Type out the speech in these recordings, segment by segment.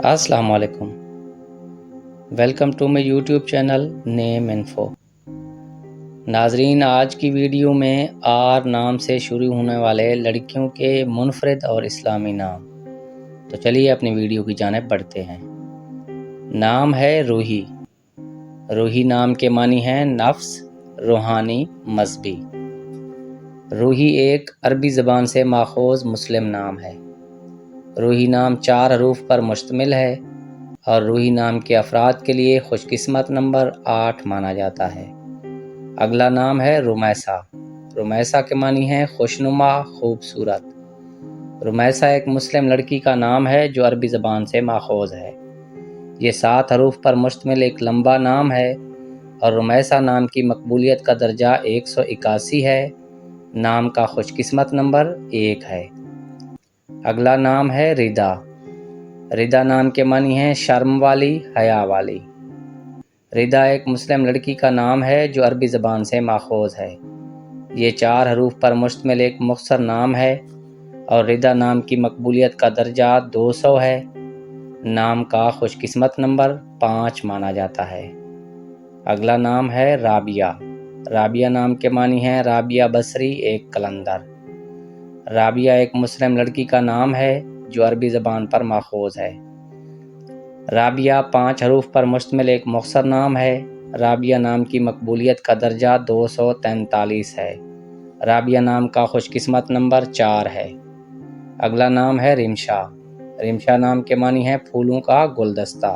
السلام علیکم، welcome to my YouTube channel name info. ناظرین، آج کی ویڈیو میں آر نام سے شروع ہونے والے لڑکیوں کے منفرد اور اسلامی نام۔ تو چلیے اپنی ویڈیو کی جانب بڑھتے ہیں۔ نام ہے روحی۔ روحی نام کے معنی ہیں نفس، روحانی، مذہبی۔ روحی ایک عربی زبان سے ماخوذ مسلم نام ہے۔ روحی نام 4 حروف پر مشتمل ہے اور روحی نام کے افراد کے لیے خوش قسمت نمبر 8 مانا جاتا ہے۔ اگلا نام ہے رمیسہ۔ رمیسہ کے معنی ہیں خوشنما، خوبصورت۔ رمیسہ ایک مسلم لڑکی کا نام ہے جو عربی زبان سے ماخوذ ہے۔ یہ 7 حروف پر مشتمل ایک لمبا نام ہے اور رمیسہ نام کی مقبولیت کا درجہ 181 ہے۔ نام کا خوش قسمت نمبر 1 ہے۔ اگلا نام ہے ردا۔ ردا نام کے معنی ہیں شرم والی، حیا والی۔ ردا ایک مسلم لڑکی کا نام ہے جو عربی زبان سے ماخوذ ہے۔ یہ 4 حروف پر مشتمل ایک مختصر نام ہے اور ردا نام کی مقبولیت کا درجہ 200 ہے۔ نام کا خوش قسمت نمبر 5 مانا جاتا ہے۔ اگلا نام ہے رابعہ۔ رابعہ نام کے معنی ہیں رابعہ بصری، ایک قلندر۔ رابعہ ایک مسلم لڑکی کا نام ہے جو عربی زبان پر ماخوذ ہے۔ رابعہ 5 حروف پر مشتمل ایک مختصر نام ہے۔ رابعہ نام کی مقبولیت کا درجہ 243 ہے۔ رابعہ نام کا خوش قسمت نمبر 4 ہے۔ اگلا نام ہے رمشا۔ رمشا نام کے معنی ہیں پھولوں کا گلدستہ۔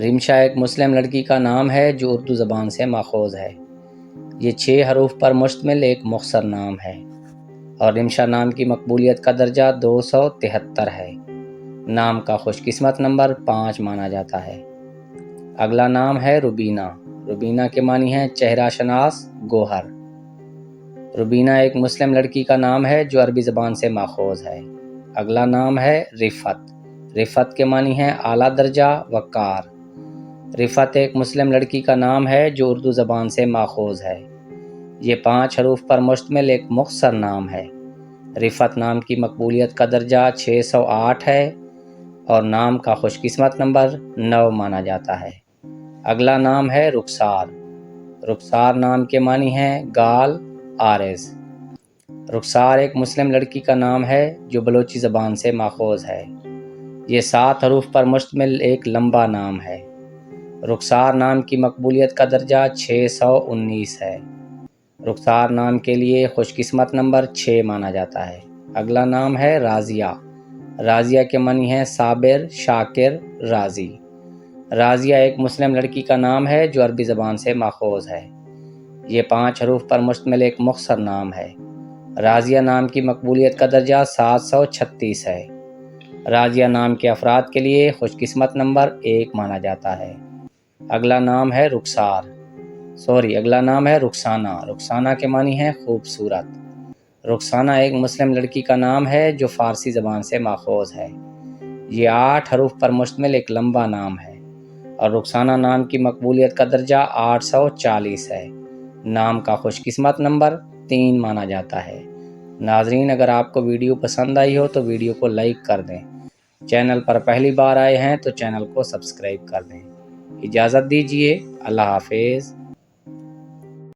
رمشا ایک مسلم لڑکی کا نام ہے جو اردو زبان سے ماخوذ ہے۔ یہ 6 حروف پر مشتمل ایک مختصر نام ہے اور رمشا نام کی مقبولیت کا درجہ 273 ہے۔ نام کا خوش قسمت نمبر 5 مانا جاتا ہے۔ اگلا نام ہے ربینہ۔ ربینہ کے معنی ہیں چہرہ شناس، گوہر۔ ربینہ ایک مسلم لڑکی کا نام ہے جو عربی زبان سے ماخوذ ہے۔ اگلا نام ہے رفت۔ رفت کے معنی ہیں اعلیٰ درجہ، وقار۔ رفت ایک مسلم لڑکی کا نام ہے جو اردو زبان سے ماخوذ ہے۔ یہ 5 حروف پر مشتمل ایک مختصر نام ہے۔ رفت نام کی مقبولیت کا درجہ 608 ہے اور نام کا خوش قسمت نمبر 9 مانا جاتا ہے۔ اگلا نام ہے رخسار۔ رخسار نام کے معنی ہیں گال، عارض۔ رخسار ایک مسلم لڑکی کا نام ہے جو بلوچی زبان سے ماخوذ ہے۔ یہ 7 حروف پر مشتمل ایک لمبا نام ہے۔ رخسار نام کی مقبولیت کا درجہ 619 ہے۔ رخسار نام کے لیے خوش قسمت نمبر 6 مانا جاتا ہے۔ اگلا نام ہے راضیہ۔ راضیہ کے معنی ہیں صابر، شاکر، راضی۔ راضیہ ایک مسلم لڑکی کا نام ہے جو عربی زبان سے ماخوذ ہے۔ یہ 5 حروف پر مشتمل ایک مختصر نام ہے۔ راضیہ نام کی مقبولیت کا درجہ 736 ہے۔ راضیہ نام کے افراد کے لیے خوش قسمت نمبر 1 مانا جاتا ہے۔ اگلا نام ہے اگلا نام ہے رخسانہ۔ رخسانہ کے معنی ہیں خوبصورت۔ رخسانہ ایک مسلم لڑکی کا نام ہے جو فارسی زبان سے ماخوذ ہے۔ یہ 8 حروف پر مشتمل ایک لمبا نام ہے اور رخسانہ نام کی مقبولیت کا درجہ 840 ہے۔ نام کا خوش قسمت نمبر 3 مانا جاتا ہے۔ ناظرین، اگر آپ کو ویڈیو پسند آئی ہو تو ویڈیو کو لائک کر دیں۔ چینل پر پہلی بار آئے ہیں تو چینل کو سبسکرائب کر دیں۔ اجازت دیجیے، اللہ حافظ۔